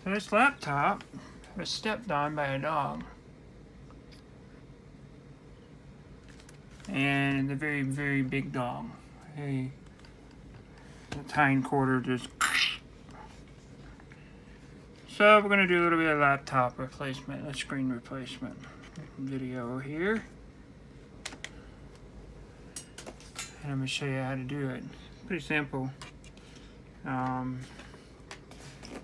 So this laptop was stepped on by a dog. And a very, very big dog. The hind quarter just... So we're going to do a little bit of laptop replacement, a screen replacement video here. And I'm going to show you how to do it. Pretty simple.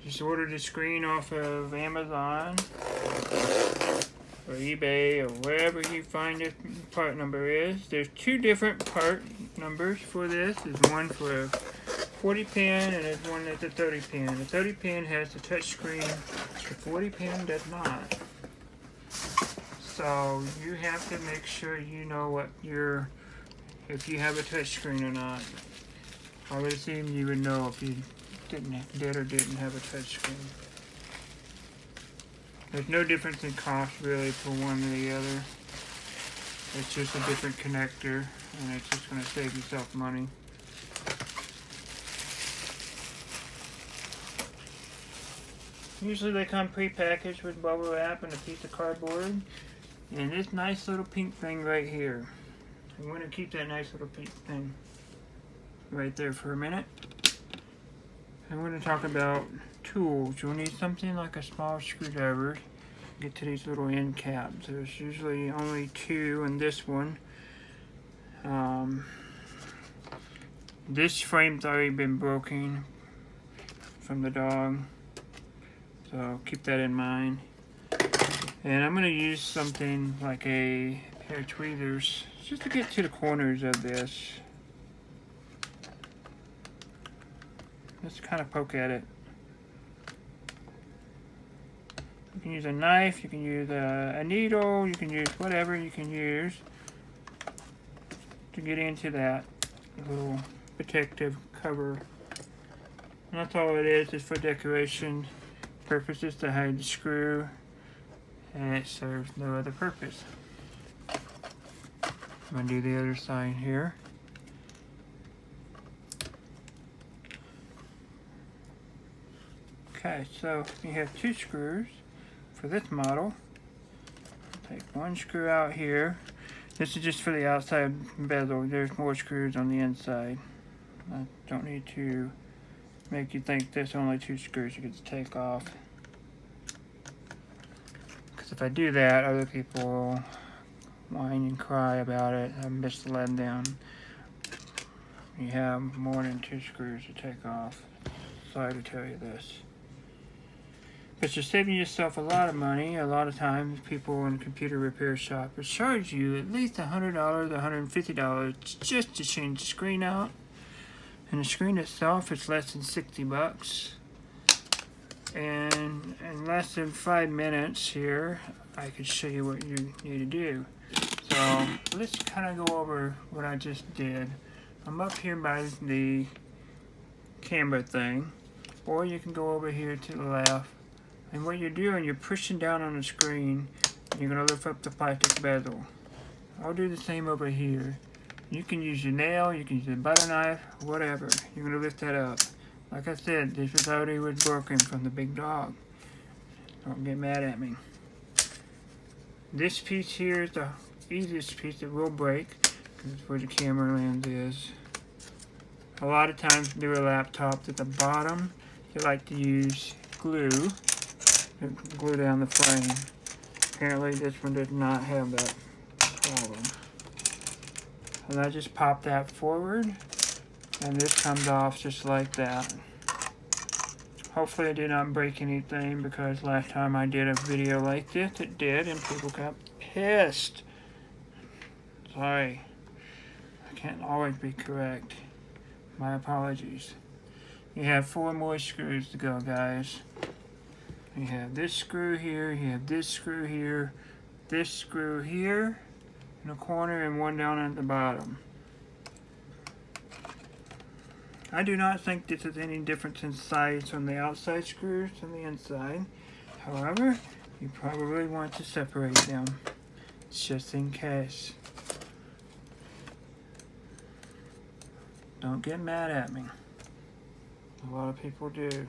Just ordered the screen off of Amazon or eBay or wherever you find the part number is. There's two different part numbers for this. There's one for a 40 pin and there's one that's a 30 pin. The 30 pin has the touch screen. The 40 pin does not. So you have to make sure you know what if you have a touch screen or not. I would assume you would know if you did or didn't have a touch screen. There's no difference in cost really for one or the other. It's just a different connector and it's just going to save yourself money. Usually they come pre-packaged with bubble wrap and a piece of cardboard and this nice little pink thing right here. I'm going to keep that nice little pink thing right there for a minute. I'm going to talk about tools. You'll need something like a small screwdriver to get to these little end caps. There's usually only two in this one. This frame's already been broken from the dog, so keep that in mind. And I'm going to use something like a pair of tweezers just to get to the corners of this. Just kind of poke at it. You can use a knife, you can use a needle, you can use whatever you can use to get into that little protective cover. And that's all it is for decoration purposes to hide the screw, and it serves no other purpose. I'm going to do the other side here. Okay, so you have two screws for this model. Take one screw out here. This is just for the outside bezel. There's more screws on the inside. I don't need to make you think there's only two screws you get to take off. Because if I do that, other people will whine and cry about it. I misled them. You have more than two screws to take off. Sorry to tell you this. But you're saving yourself a lot of money. A lot of times people in computer repair shop will charge you at least $100 or $150 just to change the screen out. And the screen itself is less than 60 bucks. And in less than 5 minutes here, I could show you what you need to do. So let's kind of go over what I just did. I'm up here by the camera thing, or you can go over here to the left. And what you're doing, you're pushing down on the screen, and you're going to lift up the plastic bezel. I'll do the same over here. You can use your nail, you can use a butter knife, whatever. You're going to lift that up. Like I said, this was already broken from the big dog. Don't get mad at me. This piece here is the easiest piece that will break, because it's where the camera lens is. A lot of times with newer laptops at the bottom, they like to use glue to glue down the frame. Apparently this one does not have that problem. And I just pop that forward, and this comes off just like that. Hopefully I did not break anything, because last time I did a video like this, it did, and people got pissed. Sorry. I can't always be correct. My apologies. You have 4 more screws to go, guys. You have this screw here, you have this screw here, this screw here in the corner, and one down at the bottom. I do not think this is any difference in size from the outside screws and the inside. However, you probably want to separate them just in case. Don't get mad at me. A lot of people do.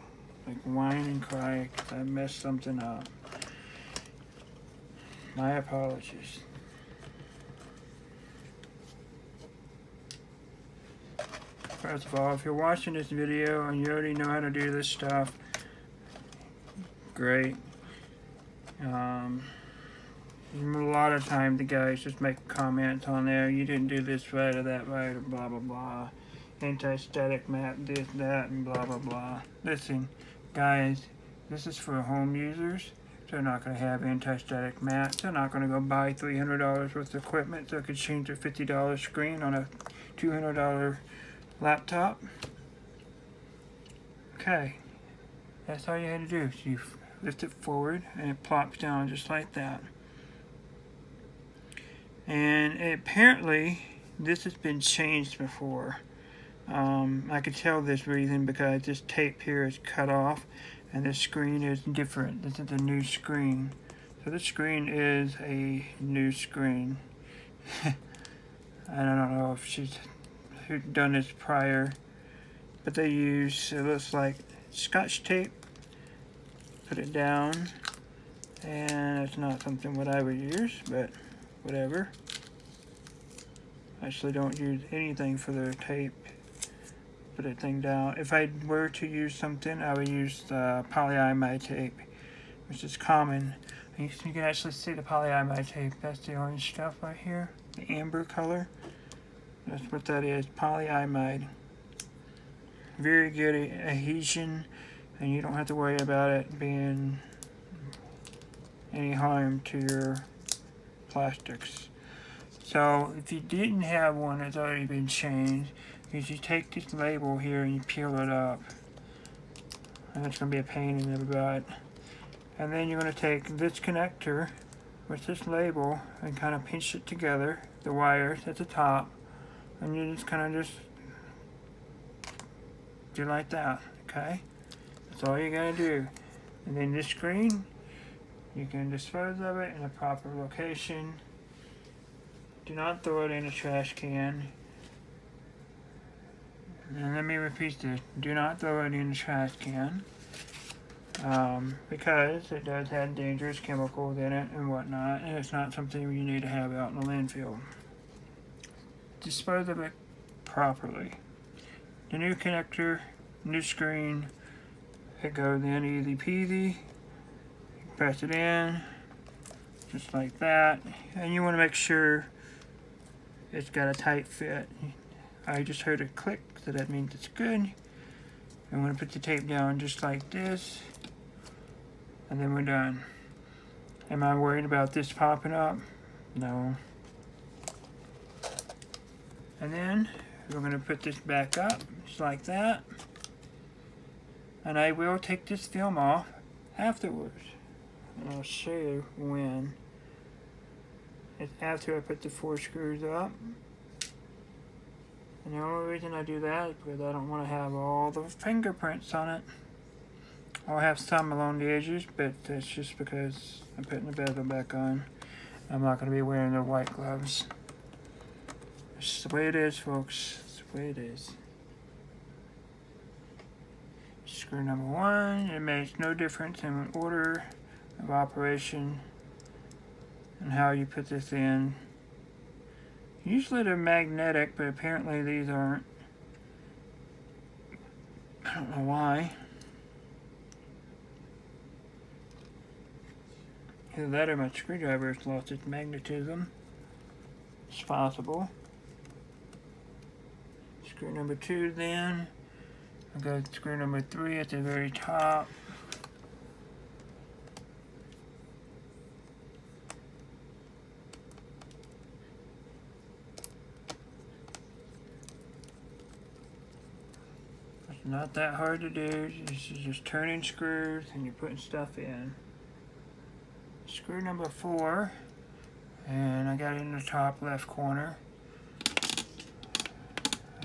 like whine and cry because I messed something up. My apologies. First of all, if you're watching this video and you already know how to do this stuff, great. A lot of times the guys just make comments on there, you didn't do this right or that right or blah blah blah. Anti-static mat, this, that, and blah blah blah. Listen, guys, this is for home users. They're not going to have anti-static mats. They're not going to go buy $300 worth of equipment so they could change their $50 screen on a $200 laptop. Okay, that's all you had to do. So you lift it forward and it plops down just like that. And apparently this has been changed before. I could tell this reason because this tape here is cut off and the screen is different. This is a new screen. So this screen is a new screen. I don't know if she's done this prior, but they use, it looks like Scotch tape. Put it down, and it's not something what I would use, but whatever. I actually don't use anything for the tape. Put that thing down. If I were to use something, I would use the polyimide tape, which is common. And you can actually see the polyimide tape. That's the orange stuff right here, the amber color. That's what that is, polyimide. Very good adhesion, and you don't have to worry about it being any harm to your plastics. So if you didn't have one that's already been changed, you take this label here and you peel it up. And it's going to be a pain in the butt. And then you're going to take this connector with this label and kind of pinch it together, the wires at the top, and you just kind of just do like that, okay? That's all you gotta do. And then this screen, you can dispose of it in a proper location. Do not throw it in a trash can. And let me repeat this. Do not throw it in a trash can. Because it does have dangerous chemicals in it and whatnot, and it's not something you need to have out in the landfill. Dispose of it properly. The new connector, new screen, it goes in easy peasy. Press it in, just like that. And you want to make sure it's got a tight fit. I just heard a click, so that means it's good. I'm going to put the tape down just like this, and then we're done. Am I worried about this popping up? No. And then we're going to put this back up, just like that. And I will take this film off afterwards. And I'll show you when. It's after I put the 4 screws up. And the only reason I do that is because I don't want to have all the fingerprints on it. I'll have some along the edges, but that's just because I'm putting the bezel back on. I'm not going to be wearing the white gloves. It's the way it is, folks. It's the way it is. Screw number 1. It makes no difference in order of operation and how you put this in. Usually they're magnetic, but apparently these aren't. I don't know why. Either that or my screwdriver has lost its magnetism. It's possible. Screw number 2 then. I've got screw number 3 at the very top. It's not that hard to do. This is just turning screws and you're putting stuff in. Screw number 4, and I got it in the top left corner.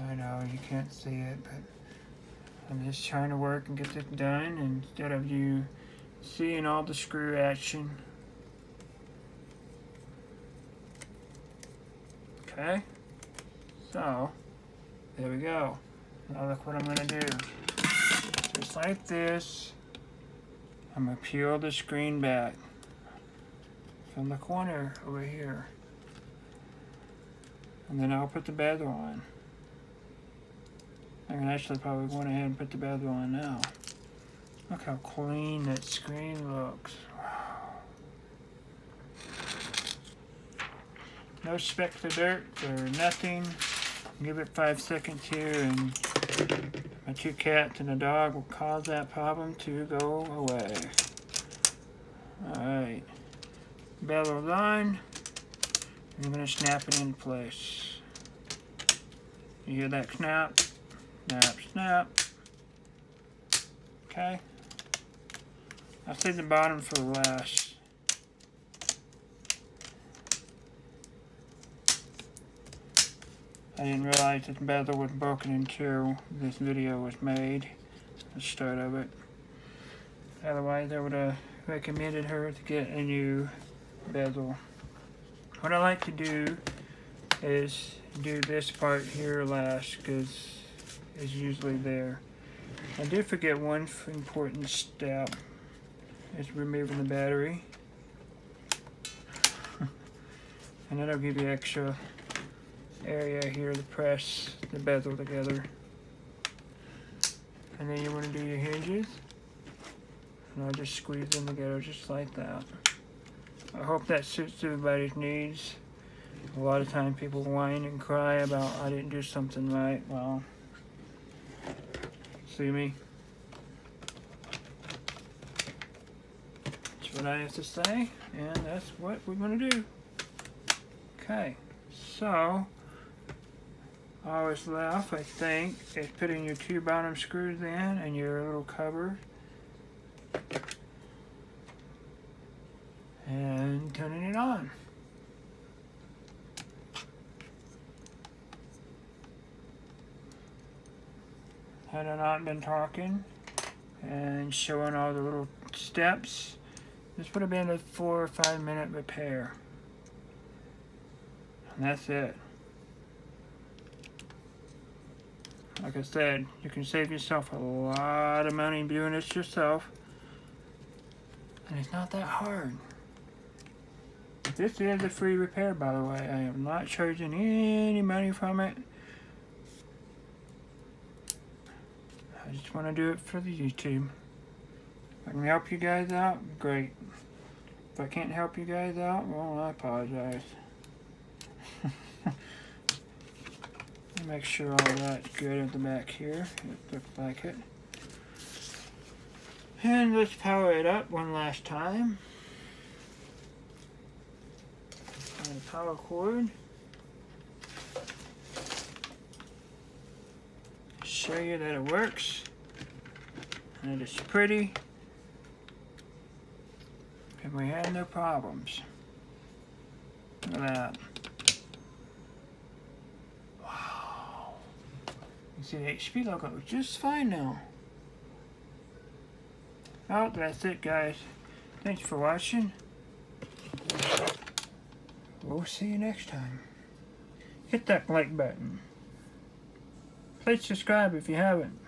I know you can't see it, but I'm just trying to work and get this done instead of you seeing all the screw action. Okay, so there we go. Now look what I'm going to do. Just like this. I'm going to peel the screen back from the corner over here. And then I'll put the bezel on. I can actually probably go ahead and put the bezel on now. Look how clean that screen looks. Wow. No specks of dirt or nothing. Give it 5 seconds here and my 2 cats and a dog will cause that problem to go away. Alright. Bezel's on. I'm going to snap it in place. You hear that snap? Snap, snap. Okay. I'll save the bottom for last. I didn't realize that the bezel was broken until this video was made. The start of it. Otherwise, I would have recommended her to get a new bezel. What I like to do is do this part here last because it's usually there. I did forget one important step. Is removing the battery. And that'll give you extra area here to press the bezel together. And then you want to do your hinges. And I'll just squeeze them together just like that. I hope that suits everybody's needs. A lot of times people whine and cry about I didn't do something right. Well, see me? That's what I have to say, and that's what we're going to do. Okay, so all that's left, I think, is putting your 2 bottom screws in and your little cover. And turning it on. Had I not been talking and showing all the little steps, this would have been a 4 or 5 minute repair. And that's it. Like I said, you can save yourself a lot of money doing this yourself. And it's not that hard. This is a free repair, by the way. I am not charging any money from it. I just want to do it for the YouTube. If I can help you guys out, great. If I can't help you guys out, well, I apologize. Make sure all that's good at the back here. It looks like it. And let's power it up one last time. And the power cord. Show you that it works. And it is pretty. And we had no problems. Look at that. Wow. You see the HP logo just fine now. Oh, that's it, guys. Thanks for watching. We'll see you next time. Hit that like button. Please subscribe if you haven't.